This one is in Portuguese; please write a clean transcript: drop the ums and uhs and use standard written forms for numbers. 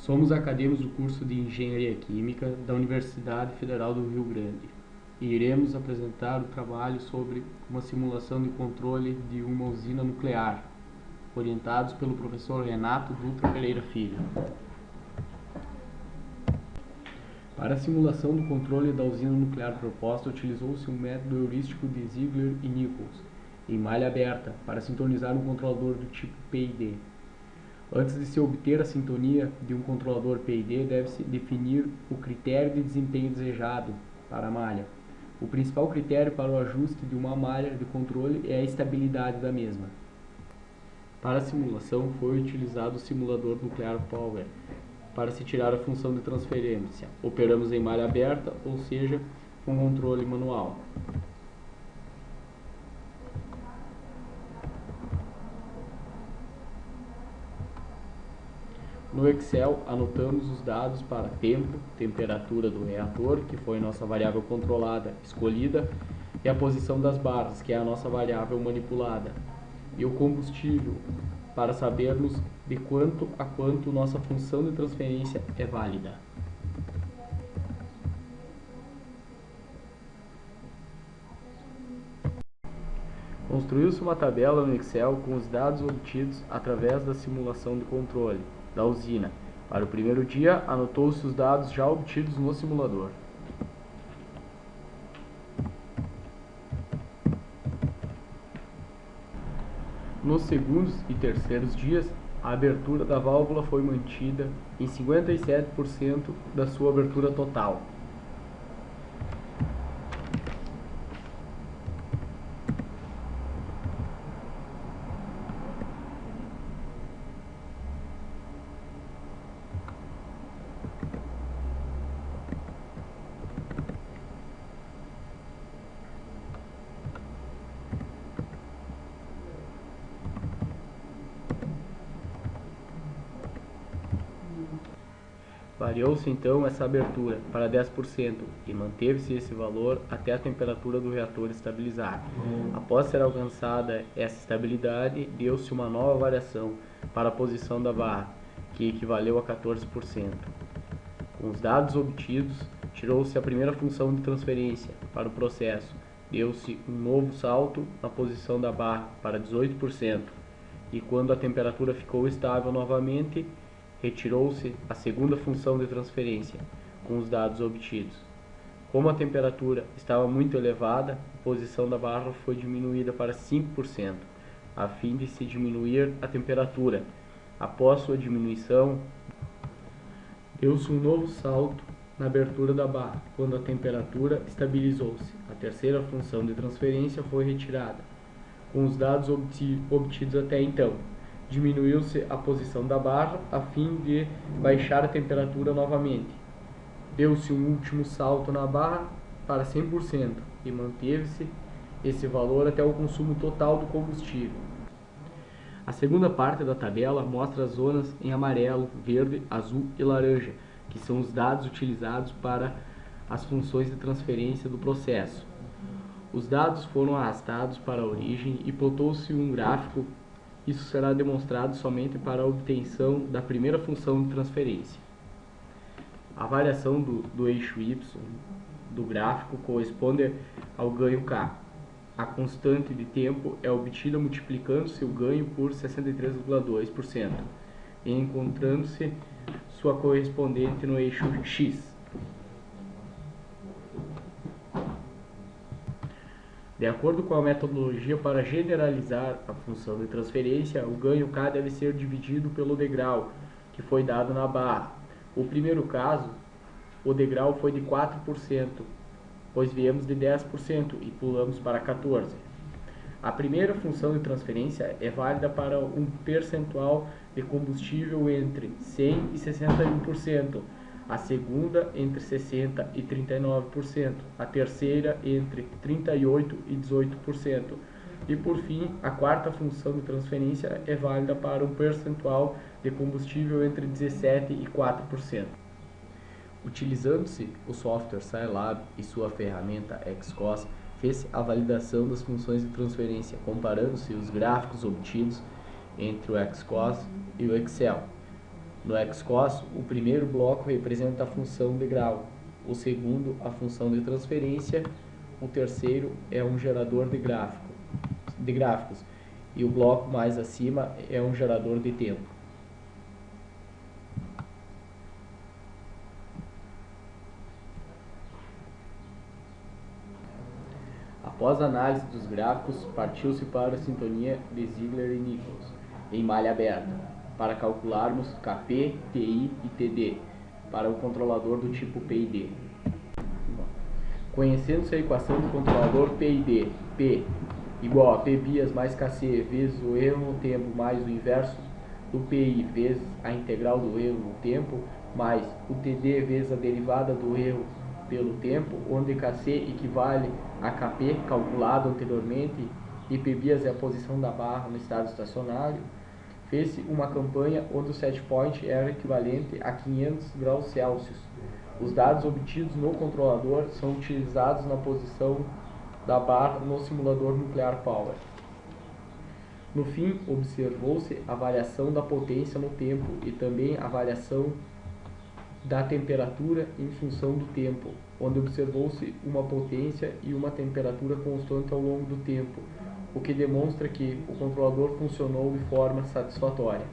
Somos acadêmicos do curso de Engenharia Química da Universidade Federal do Rio Grande e iremos apresentar o trabalho sobre uma simulação de controle de uma usina nuclear, orientados pelo professor Renato Dutra Pereira Filho. Para a simulação do controle da usina nuclear proposta, utilizou-se um método heurístico de Ziegler e Nichols, em malha aberta, para sintonizar um controlador do tipo PID. Antes de se obter a sintonia de um controlador PID, deve-se definir o critério de desempenho desejado para a malha. O principal critério para o ajuste de uma malha de controle é a estabilidade da mesma. Para a simulação, foi utilizado o simulador Nuclear Power para se tirar a função de transferência. Operamos em malha aberta, ou seja, com controle manual. No Excel, anotamos os dados para tempo, temperatura do reator, que foi nossa variável controlada escolhida, e a posição das barras, que é a nossa variável manipulada, e o combustível, para sabermos de quanto a quanto nossa função de transferência é válida. Construiu-se uma tabela no Excel com os dados obtidos através da simulação de controle da usina. Para o primeiro dia, anotou-se os dados já obtidos no simulador. Nos segundos e terceiros dias, a abertura da válvula foi mantida em 57% da sua abertura total. Variou-se então essa abertura para 10% e manteve-se esse valor até a temperatura do reator estabilizar. Após ser alcançada essa estabilidade, deu-se uma nova variação para a posição da barra, que equivaleu a 14%. Com os dados obtidos, tirou-se a primeira função de transferência para o processo, deu-se um novo salto na posição da barra para 18%, e quando a temperatura ficou estável novamente, retirou-se a segunda função de transferência, com os dados obtidos. Como a temperatura estava muito elevada, a posição da barra foi diminuída para 5%, a fim de se diminuir a temperatura. Após sua diminuição, deu-se um novo salto na abertura da barra, quando a temperatura estabilizou-se. A terceira função de transferência foi retirada, com os dados obtidos até então. Diminuiu-se a posição da barra a fim de baixar a temperatura novamente. Deu-se um último salto na barra para 100% e manteve-se esse valor até o consumo total do combustível. A segunda parte da tabela mostra as zonas em amarelo, verde, azul e laranja, que são os dados utilizados para as funções de transferência do processo. Os dados foram arrastados para a origem e plotou-se um gráfico. Isso será demonstrado somente para a obtenção da primeira função de transferência. A variação do eixo Y do gráfico corresponde ao ganho K. A constante de tempo é obtida multiplicando-se o ganho por 63,2% e encontrando-se sua correspondente no eixo X. De acordo com a metodologia para generalizar a função de transferência, o ganho K deve ser dividido pelo degrau que foi dado na barra. No primeiro caso, o degrau foi de 4%, pois viemos de 10% e pulamos para 14%. A primeira função de transferência é válida para um percentual de combustível entre 100% e 61%. A segunda entre 60% e 39%, a terceira entre 38% e 18%, e por fim, a quarta função de transferência é válida para um percentual de combustível entre 17% e 4%. Utilizando-se o software Scilab e sua ferramenta Xcos, fez a validação das funções de transferência, comparando-se os gráficos obtidos entre o Xcos e o Excel. No XCOS, o primeiro bloco representa a função de grau, o segundo a função de transferência, o terceiro é um gerador de gráficos e o bloco mais acima é um gerador de tempo. Após a análise dos gráficos, partiu-se para a sintonia de Ziegler e Nichols, em malha aberta, para calcularmos KP, TI e TD, para o controlador do tipo PID. Conhecendo-se a equação do controlador PID, P igual a P bias mais KC vezes o erro no tempo mais o inverso do PI vezes a integral do erro no tempo, mais o TD vezes a derivada do erro pelo tempo, onde KC equivale a KP calculado anteriormente e P bias é a posição da barra no estado estacionário, fez-se uma campanha onde o set point era equivalente a 500 graus Celsius. Os dados obtidos no controlador são utilizados na posição da barra no simulador Nuclear Power. No fim, observou-se a variação da potência no tempo e também a variação da temperatura em função do tempo, onde observou-se uma potência e uma temperatura constante ao longo do tempo, o que demonstra que o controlador funcionou de forma satisfatória.